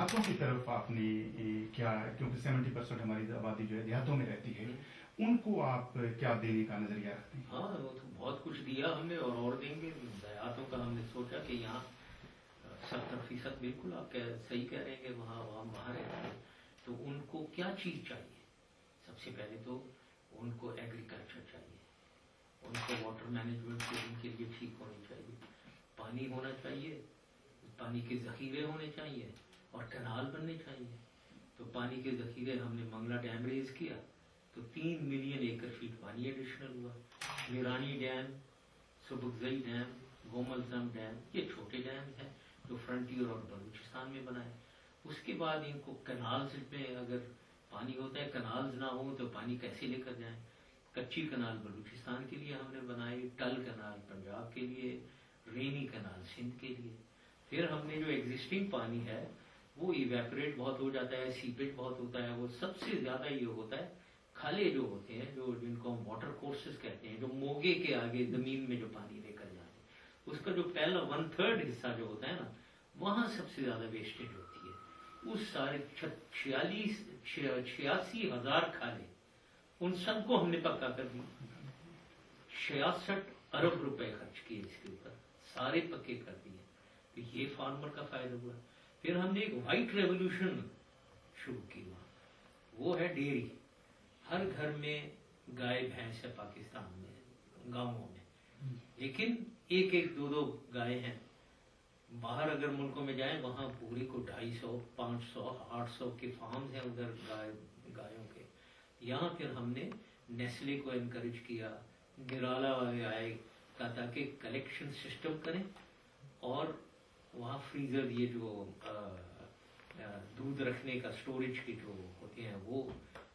देहातों की तरफ आपने क्या, क्योंकि 70% हमारी आबादी जो है देहातों में रहती है, उनको आप क्या देने का नजरिया रखते हैं? हाँ, वो तो बहुत कुछ दिया हमने और देंगे। देहातों का हमने सोचा कि यहाँ 70% बिल्कुल आप सही कह रहे हैं कि वहाँ रहते हैं, तो उनको क्या चीज़ चाहिए? सबसे पहले तो उनको एग्रीकल्चर चाहिए, उनको वाटर मैनेजमेंट के लिए ठीक होनी चाहिए, पानी होना चाहिए, पानी के ज़ख़ीरे होने चाहिए और कैनाल बनने चाहिए। तो पानी के ज़ख़ीरे हमने मंगला डैम रेज किया तो 3 मिलियन एकड़ फीट पानी एडिशनल हुआ। मीरानी डैम, सुबुकजई डैम, गोमलजम डैम, ये छोटे डैम हैं जो फ्रंटियर और बलूचिस्तान में बनाए। उसके बाद इनको कैनाल्स में अगर पानी होता है, कैनाल्स ना हो तो पानी कैसे लेकर जाएं? कच्ची कैनाल बलूचिस्तान के लिए हमने बनाई, टल कैनाल पंजाब के लिए, रेनी कैनाल सिंध के लिए। फिर हमने जो एग्जिस्टिंग पानी है वो इवेपोरेट बहुत हो जाता है, सीपेज बहुत होता है, वो सबसे ज्यादा ये होता है खाले जो होते हैं, जो जिनको हम वाटर कोर्सेस कहते हैं, जो मोगे के आगे जमीन में जो पानी लेकर जाते हैं, उसका जो पहला 1/3 हिस्सा जो होता है ना, वहां सबसे ज्यादा वेस्टेज होती है। उस सारे 86,000 खाले, उन सबको हमने पक्का कर दिया। 66 अरब रुपए खर्च किए इसके ऊपर, सारे पक्के कर दिए। तो ये फार्मर का फायदा हुआ। फिर हमने एक व्हाइट रेवोल्यूशन शुरू की वहां, वो है डेयरी। हर घर में गाय भैंस है पाकिस्तान में, गांवों में, लेकिन एक एक दो दो गाय हैं। बाहर अगर मुल्कों में जाएं, वहां पूरी को 250, 500, 800 के फार्म्स हैं उधर गायों के। यहाँ फिर हमने नेस्ले को एनकरेज किया, निराला वाले आए ताकि कलेक्शन सिस्टम करें और वहाँ फ्रीजर, ये जो दूध रखने का स्टोरेज की जो होते हैं वो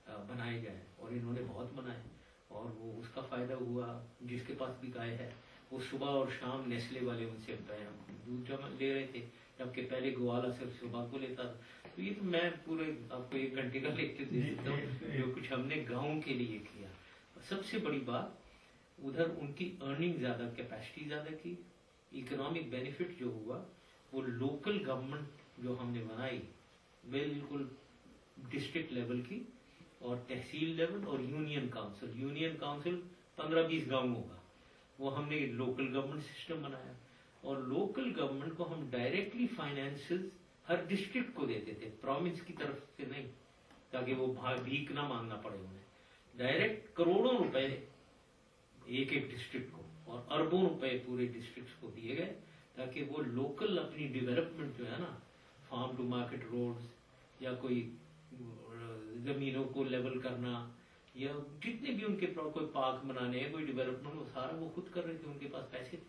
बनाए जाए, और इन्होंने बहुत बनाए और वो उसका फायदा हुआ। जिसके पास भी गाय है वो सुबह और शाम नेस्ले वाले उनसे दूध जमा ले रहे थे, जबकि पहले ग्वाला सिर्फ सुबह को लेता था। तो ये तो मैं पूरे आपको 1 घंटे का लेक्चर दे देता हूँ जो कुछ हमने गाँव के लिए किया। सबसे बड़ी बात, उधर उनकी अर्निंग ज्यादा, कैपेसिटी ज्यादा की, इकोनॉमिक बेनिफिट जो हुआ वो लोकल गवर्नमेंट जो हमने बनाई, बिल्कुल डिस्ट्रिक्ट लेवल की और तहसील लेवल और यूनियन काउंसिल 15-20 गांवों का, वो हमने लोकल गवर्नमेंट सिस्टम बनाया। और लोकल गवर्नमेंट को हम डायरेक्टली फाइनेंसेस हर डिस्ट्रिक्ट को देते थे, प्रोविंस की तरफ से नहीं, ताकि वो भीख ना मांगना पड़े उन्हें। डायरेक्ट करोड़ों रुपए एक एक डिस्ट्रिक्ट को और अरबों रुपए पूरे डिस्ट्रिक्ट को दिए गए, ताकि वो लोकल अपनी डेवलपमेंट जो है ना, फार्म टू मार्केट रोड्स या कोई जमीनों को लेवल करना या जितने भी उनके कोई पार्क बनाने हैं, कोई डेवलपमेंट, वो सारा वो खुद कर रहे थे, उनके पास पैसे थे।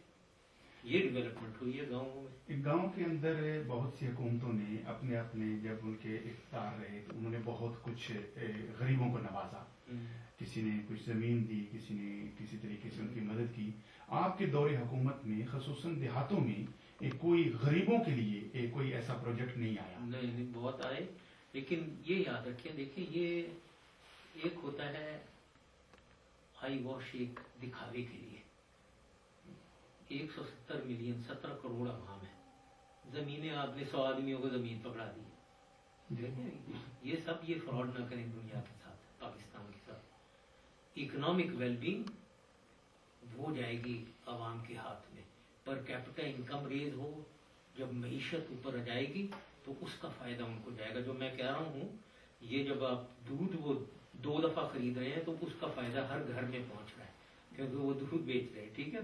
ये डेवलपमेंट हुई है गाँवों में। गांव के अंदर बहुत सी हुकूमतों ने अपने अपने, जब उनके इख्तियार रहे तो उन्होंने बहुत कुछ गरीबों को नवाजा, किसी ने कुछ जमीन दी, किसी ने किसी तरीके से उनकी मदद की। आपके दौरे हुकूमत में खसूसन देहातों में कोई गरीबों के लिए कोई ऐसा प्रोजेक्ट नहीं आया? नहीं, बहुत आए, लेकिन ये याद रखिए, देखिए ये एक होता है आई वॉश, एक दिखावे के लिए। 170 मिलियन 17 करोड़ आवाम है, जमीनें आपने 100 आदमियों को जमीन पकड़ा दी। ये सब ये फ्रॉड ना करें दुनिया के साथ, पाकिस्तान के साथ। इकोनॉमिक वेलबींग वो जाएगी आवाम के हाथ में, पर कैपिटल इनकम रेज हो, जब मईशत ऊपर आ जाएगी तो उसका फायदा उनको जाएगा। जो मैं कह रहा हूँ, ये जब आप दूध वो 2 दफा खरीद रहे हैं तो उसका फायदा हर घर में पहुंच रहा है, क्योंकि वो दूध बेच रहे हैं, ठीक है।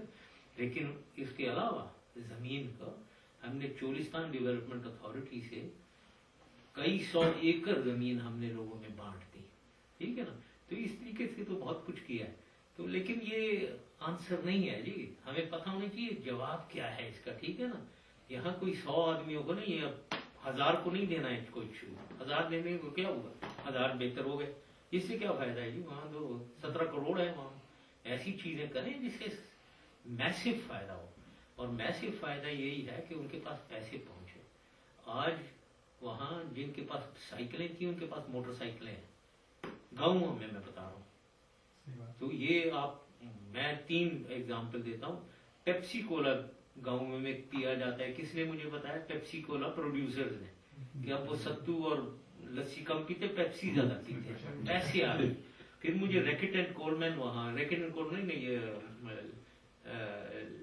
लेकिन इसके अलावा जमीन का हमने चोलिस्तान डेवलपमेंट अथॉरिटी से कई 100 एकड़ जमीन हमने लोगों में बांट दी, ठीक है ना। तो इस तरीके से तो बहुत कुछ किया है। तो लेकिन ये आंसर नहीं है जी, हमें पता होना चाहिए जवाब क्या है इसका, ठीक है ना। यहाँ कोई 100 आदमियों को नहीं, अब 1000 को नहीं देना है कोई छूट। 1000 देने को क्या हुआ, 1000 बेहतर हो गए, इससे क्या फायदा है जी। वहां तो 17 करोड़ है, वहां ऐसी चीजें करें जिससे मैसिव फायदा हो। और मैसिव फायदा यही है कि उनके पास पैसे पहुंचे। आज वहां जिनके पास साइकिलें थी उनके पास मोटरसाइकिलें हैं, गाँवों में मैं बता रहा हूँ। तो ये आप, मैं 3 एग्जाम्पल देता हूँ। पेप्सी कोला गाँव में पिया जाता है, किसने मुझे बताया? पेप्सी कोला प्रोड्यूसर्स ने। कि अब वो सत्तू और लस्सी कम पीते, पेप्सी ज्यादा पीते, ऐसे आ गई। फिर मुझे रैकेट एंड कोलमैन, वहाँ रैकेट एंड कोलमैन नहीं, ये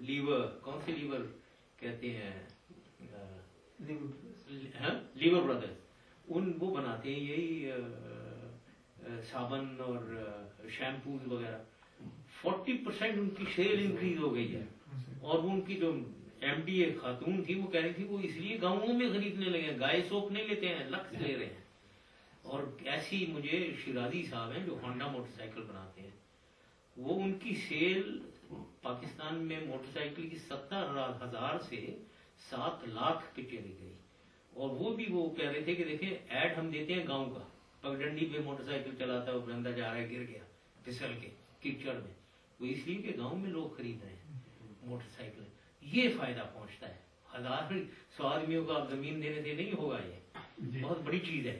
लीवर, कौन से लीवर कहते हैं, लीवर ब्रदर्स, वो बनाते हैं यही साबन और शैम्पूज वगैरह। 40% उनकी सेल इंक्रीज हो गई है। और वो उनकी जो एमडी खातून थी, वो कह रही थी वो इसलिए गाँवों में खरीदने लगे, गाय सोप नहीं लेते हैं, लक्स ले रहे हैं। और ऐसी मुझे शिराजी साहब हैं जो होंडा मोटरसाइकिल बनाते हैं, वो उनकी सेल पाकिस्तान में मोटरसाइकिल की 70,000 से 7 लाख पे चली गई। और वो भी वो कह रहे थे कि देखें ऐड हम देते हैं गांव का, पगडंडी पे मोटरसाइकिल चलाता है, बंदा जा रहा है, गिर गया फिसल के कीचड़ में, वो इसलिए कि गांव में लोग खरीद रहे हैं मोटरसाइकिल। ये फायदा पहुंचता है। 1,000 100 आदमियों को आप जमीन देने से नहीं होगा, ये बहुत बड़ी चीज है।